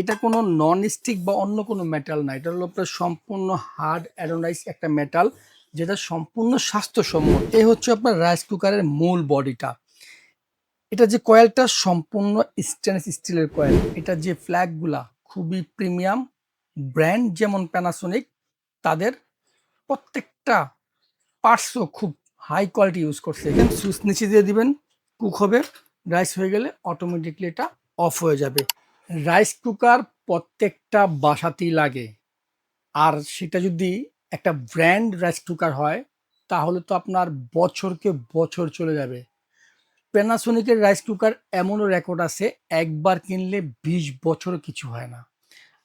এটা কোনো non stick বা অন্য কোনো মেটাল না। এটা হলো আপনার সম্পূর্ণ হার্ড অ্যানোডাইজ একটা মেটাল, যেটা সম্পূর্ণ স্বাস্থ্যসম্মত। এই হচ্ছে আপনার রাইস কুকারের মূল বডিটা। এটা যে কয়েলটা সম্পূর্ণ স্টেনলেস স্টিলের কয়েল। এটা যে ফ্ল্যাগগুলা খুবই প্রিমিয়াম ব্র্যান্ড, যেমন প্যানাসোনিক, তাদের প্রত্যেকটা পার্টসও খুব হাই কোয়ালিটি ইউজ করছে। এখানে সুইচ নিচে দিয়ে দিবেন, কুক হবে, রাইস হয়ে গেলে অটোমেটিকলি এটা অফ হয়ে যাবে। রাইস কুকার প্রত্যেকটা বাসাতেই লাগে, আর সেটা যদি একটা ব্র্যান্ড রাইস কুকার হয় তাহলে তো আপনার বছরকে বছর চলে যাবে। প্যানাসোনিকের রাইস কুকার এমনও রেকর্ড আছে, একবার কিনলে 20 বছরও কিছু হয় না।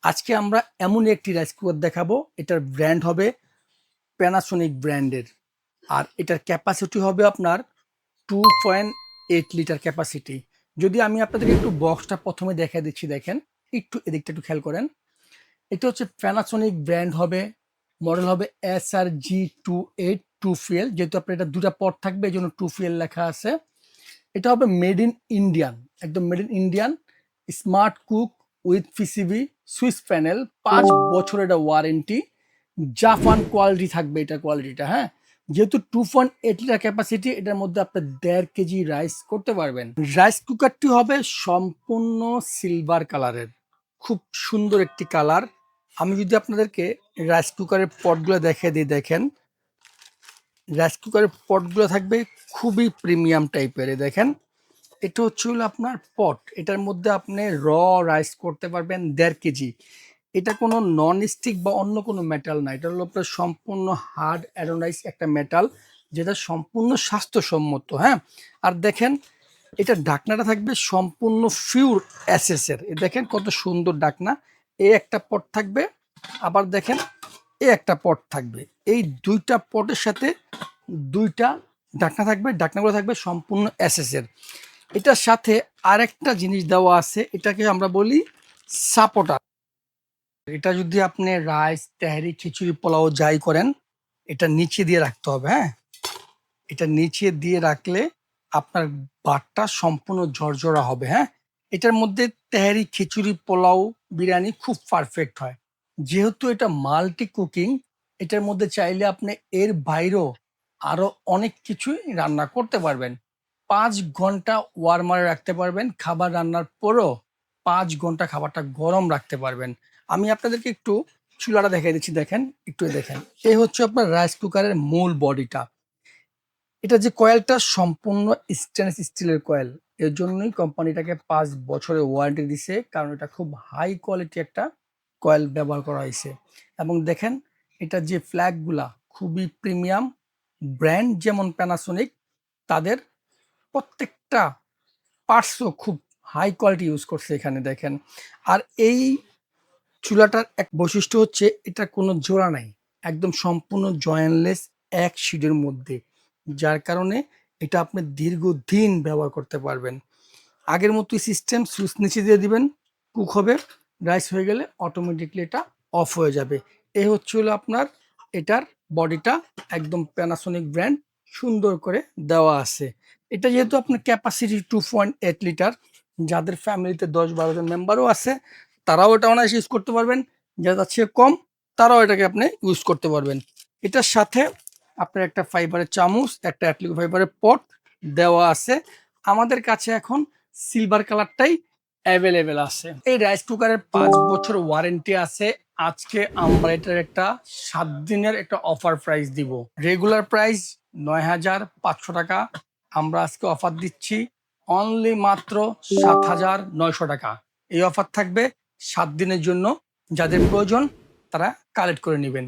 আজকে আমরা এমন একটি রাইস কুকার দেখাবো, এটার ব্র্যান্ড হবে প্যানাসোনিক ব্র্যান্ডের, আর এটার ক্যাপাসিটি হবে আপনার 2.8 লিটার ক্যাপাসিটি। যদি আমি আপনাদেরকে একটু বক্সটা প্রথমে দেখা দিচ্ছি, দেখেন, একটু এদিকটা একটু খেয়াল করেন। এটা হচ্ছে প্যানাসোনিক ব্র্যান্ড হবে, মডেল হবে SRG28 2FL, যেহেতু আপনার এটা দুটা পট থাকবে এই জন্য 2FL লেখা আছে। এটা হবে মেড ইন ইন্ডিয়ান, একদম made in Indian, smart cook with PCB, switch panel, 5 বছর এটা ওয়ারেন্টি, জাপান কোয়ালিটি থাকবে এটা কোয়ালিটিটা। হ্যাঁ, যেহেতু 2.8 লিটার ক্যাপাসিটি, এটার মধ্যে আপনি 1.5 কেজি রাইস করতে পারবেন। রাইস কুকারটি হবে সম্পূর্ণ সিলভার কালারের, খুব সুন্দর একটি কালার। আমি যদি আপনাদেরকে রাইস কুকারের পটগুলো দেখিয়ে দিই, দেখেন, রাইস কুকারের পটগুলো থাকবে খুবই প্রিমিয়াম টাইপের। দেখেন, এটা হচ্ছে হলো আপনার পট, এটার মধ্যে আপনি রাইস করতে পারবেন 1.5 কেজি। এটা কোনো নন স্টিক বা অন্য কোনো মেটাল না। এটা হলো আপনার সম্পূর্ণ হার্ড অ্যানোডাইজ একটা মেটাল, যেটা সম্পূর্ণ স্বাস্থ্যসম্মত। হ্যাঁ, আর দেখেন, এটা ঢাকনাটা থাকবে সম্পূর্ণ ফিউর এসএস-এর। দেখেন কত সুন্দর ঢাকনা। এই একটা পট থাকবে, আবার দেখেন এই একটা পট থাকবে। এই দুইটা পটের সাথে দুইটা ঢাকনা থাকবে, ঢাকনাগুলো থাকবে সম্পূর্ণ এসএস-এর। এটার সাথে আরেকটা জিনিস দেওয়া আছে, এটাকে আমরা বলি সাপোর্টার। এটা যদি আপনি রাইস, তেহারি, খিচুড়ি, পোলাও যাই করেন, এটা নিচে দিয়ে রাখতে হবে। হ্যাঁ, এটা নিচে দিয়ে রাখলে আপনার ভাতটা সম্পূর্ণ ঝরঝরা হবে। হ্যাঁ, এটার মধ্যে তেহারি, খিচুড়ি, পোলাও, বিরিয়ানি খুব পারফেক্ট হয়। যেহেতু এটা মাল্টি কুকিং, এটার মধ্যে চাইলে আপনি এর বাইরেও আরো অনেক কিছুই রান্না করতে পারবেন। 5 ঘন্টা ওয়ার্মারে রাখতে পারবেন, খাবার রান্নার পরও 5 ঘন্টা খাবারটা গরম রাখতে পারবেন। আমি আপনাদেরকে একটু চুলাটা দেখাই দিচ্ছি, দেখেন, একটু দেখেন। এই হচ্ছে আপনার রাইস কুকারের মূল বডিটা। এটা যে কয়েলটা সম্পূর্ণ স্টেনলেস স্টিলের কয়েল, এর জন্যই কোম্পানিটাকে 5 বছরের ওয়ারেন্টি দিছে, কারণ এটা খুব হাই কোয়ালিটি একটা কয়েল ব্যবহার করা হয়েছে। এবং দেখেন, এটা যে ফ্ল্যাগগুলা খুবই প্রিমিয়াম ব্র্যান্ড, যেমন প্যানাসোনিক, তাদের প্রত্যেকটা পার্টসও খুব হাই কোয়ালিটি ইউজ করছে এখানে, দেখেন। আর এই চুলাটার এক বৈশিষ্ট্য হচ্ছে এটা কোনো জোড়া নাই, একদম সম্পূর্ণ জয়েন্টলেস, এক শিটের মধ্যে, যার কারণে এটা আপনি দীর্ঘদিন ব্যবহার করতে পারবেন। আগের মতোই সিস্টেম, সুইচ নিচে দিয়ে দিবেন, কুক হবে, রাইস হয়ে গেলে অটোমেটিকলি এটা অফ হয়ে যাবে। এই হচ্ছে হলো আপনার এটার বডিটা, একদম প্যানাসোনিক ব্র্যান্ড, সুন্দর করে দেওয়া আছে। এটা যেহেতু আপনার ক্যাপাসিটি 2.8 লিটার, যাদের ফ্যামিলিতে 10-12 জন মেম্বারও আছে তারাও এটা অনায়াসে ইউজ করতে পারবেন, যারা তার চেয়ে কম তারাও এটাকে আপনি ইউজ করতে পারবেন। এটার সাথে আপনার একটা ফাইবারের চামচ, একটা অ্যাটলিক ফাইবারের পট দেওয়া আছে। আমাদের কাছে এখন সিলভার কালারটাই অ্যাভেলেবেল আছে। এই রাইস কুকারের 5 বছর ওয়ারেন্টি আছে। আজকে আমরা এটার একটা 7 দিনের একটা অফার প্রাইস দিব। রেগুলার প্রাইস 9,500 টাকা, আমরা আজকে অফার দিচ্ছি অনলি মাত্র 7,900 টাকা। এই অফার থাকবে 7 দিনের জন্য, যাদের প্রয়োজন তারা কালেক্ট করে নেবেন।